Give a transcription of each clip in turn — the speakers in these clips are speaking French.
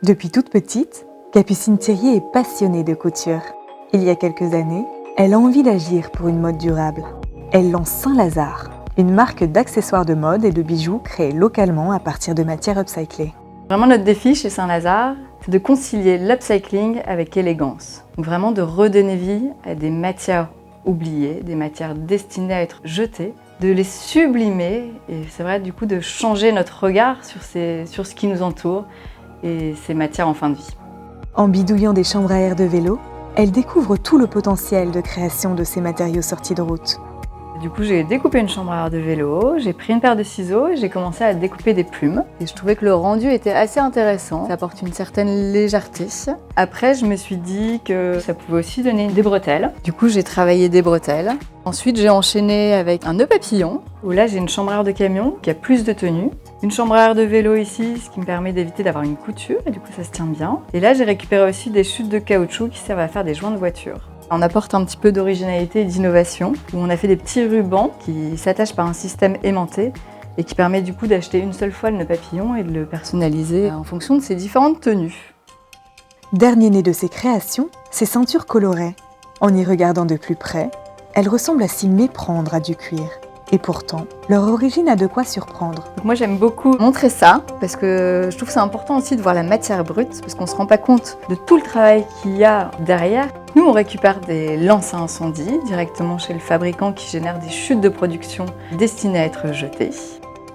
Depuis toute petite, Capucine Thiriet est passionnée de couture. Il y a quelques années, elle a envie d'agir pour une mode durable. Elle lance Saint-Lazare, une marque d'accessoires de mode et de bijoux créés localement à partir de matières upcyclées. Vraiment notre défi chez Saint-Lazare, c'est de concilier l'upcycling avec élégance. Donc vraiment de redonner vie à des matières oubliées, des matières destinées à être jetées, de les sublimer et c'est vrai du coup de changer notre regard sur ce qui nous entoure et ces matières en fin de vie. En bidouillant des chambres à air de vélo, elle découvre tout le potentiel de création de ces matériaux sortis de route. Du coup, j'ai découpé une chambre à air de vélo, j'ai pris une paire de ciseaux et j'ai commencé à découper des plumes. Et je trouvais que le rendu était assez intéressant, ça apporte une certaine légèreté. Après, je me suis dit que ça pouvait aussi donner des bretelles. Du coup, j'ai travaillé des bretelles. Ensuite, j'ai enchaîné avec un nœud papillon, où là, j'ai une chambre à air de camion qui a plus de tenue. Une chambre à air de vélo ici, ce qui me permet d'éviter d'avoir une couture, et du coup, ça se tient bien. Et là, j'ai récupéré aussi des chutes de caoutchouc qui servent à faire des joints de voiture. On apporte un petit peu d'originalité et d'innovation, où on a fait des petits rubans qui s'attachent par un système aimanté et qui permet du coup d'acheter une seule fois le nœud papillon et de le personnaliser en fonction de ses différentes tenues. Dernier né de ses créations, ses ceintures colorées. En y regardant de plus près, elles ressemblent à s'y méprendre à du cuir. Et pourtant, leur origine a de quoi surprendre. Donc moi j'aime beaucoup montrer ça, parce que je trouve que c'est important aussi de voir la matière brute, parce qu'on ne se rend pas compte de tout le travail qu'il y a derrière. Nous on récupère des lances à incendie directement chez le fabricant qui génère des chutes de production destinées à être jetées.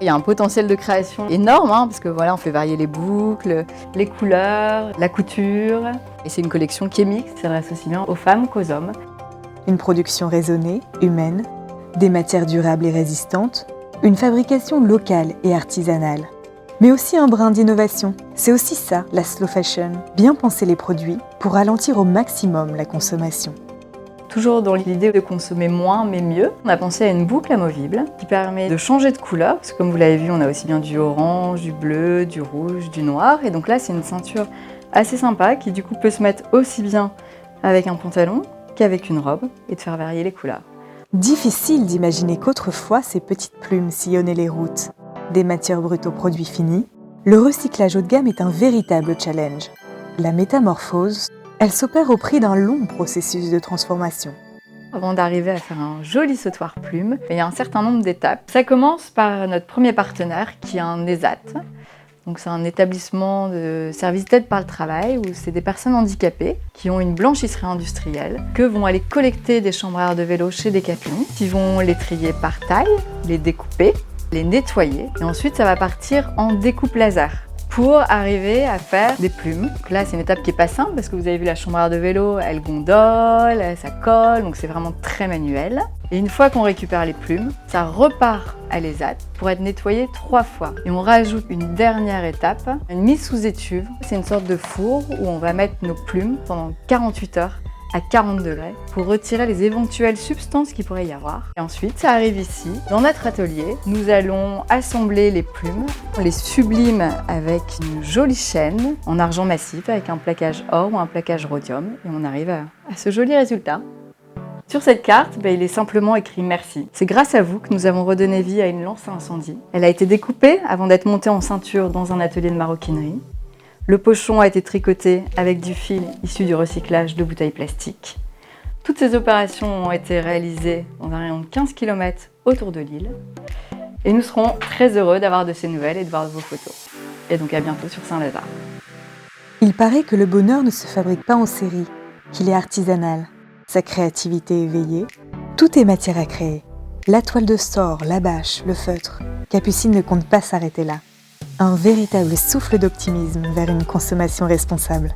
Il y a un potentiel de création énorme, parce que voilà, on fait varier les boucles, les couleurs, la couture. Et c'est une collection qui est mixte, qui s'adresse aussi bien aux femmes qu'aux hommes. Une production raisonnée, humaine, des matières durables et résistantes, une fabrication locale et artisanale. Mais aussi un brin d'innovation. C'est aussi ça, la slow fashion. Bien penser les produits pour ralentir au maximum la consommation. Toujours dans l'idée de consommer moins mais mieux, on a pensé à une boucle amovible qui permet de changer de couleur, parce que comme vous l'avez vu, on a aussi bien du orange, du bleu, du rouge, du noir. Et donc là, c'est une ceinture assez sympa qui du coup peut se mettre aussi bien avec un pantalon qu'avec une robe et de faire varier les couleurs. Difficile d'imaginer qu'autrefois, ces petites plumes sillonnaient les routes. Des matières brutes aux produits finis, le recyclage haut de gamme est un véritable challenge. La métamorphose, elle s'opère au prix d'un long processus de transformation. Avant d'arriver à faire un joli sautoir plume, il y a un certain nombre d'étapes. Ça commence par notre premier partenaire qui est un ESAT. Donc c'est un établissement de service d'aide par le travail où c'est des personnes handicapées qui ont une blanchisserie industrielle que vont aller collecter des chambres à air de vélo chez Decathlon, qui vont les trier par taille, les découper, les nettoyer et ensuite ça va partir en découpe laser pour arriver à faire des plumes. Donc là c'est une étape qui est pas simple parce que vous avez vu la chambre à air de vélo, elle gondole, ça colle, donc c'est vraiment très manuel. Et une fois qu'on récupère les plumes, ça repart à l'ESAT pour être nettoyé 3 fois. Et on rajoute une dernière étape, une mise sous étuve. C'est une sorte de four où on va mettre nos plumes pendant 48 heures à 40 degrés pour retirer les éventuelles substances qu'il pourrait y avoir. Et ensuite, ça arrive ici, dans notre atelier. Nous allons assembler les plumes. On les sublime avec une jolie chaîne en argent massif avec un plaquage or ou un plaquage rhodium. Et on arrive à ce joli résultat. Sur cette carte, il est simplement écrit « Merci ». C'est grâce à vous que nous avons redonné vie à une lance à incendie. Elle a été découpée avant d'être montée en ceinture dans un atelier de maroquinerie. Le pochon a été tricoté avec du fil issu du recyclage de bouteilles plastiques. Toutes ces opérations ont été réalisées dans un rayon de 15 km autour de Lille. Et nous serons très heureux d'avoir de ces nouvelles et de voir vos photos. Et donc à bientôt sur Saint-Lazare. Il paraît que le bonheur ne se fabrique pas en série, qu'il est artisanal. Sa créativité éveillée, tout est matière à créer. La toile de store, la bâche, le feutre. Capucine ne compte pas s'arrêter là. Un véritable souffle d'optimisme vers une consommation responsable.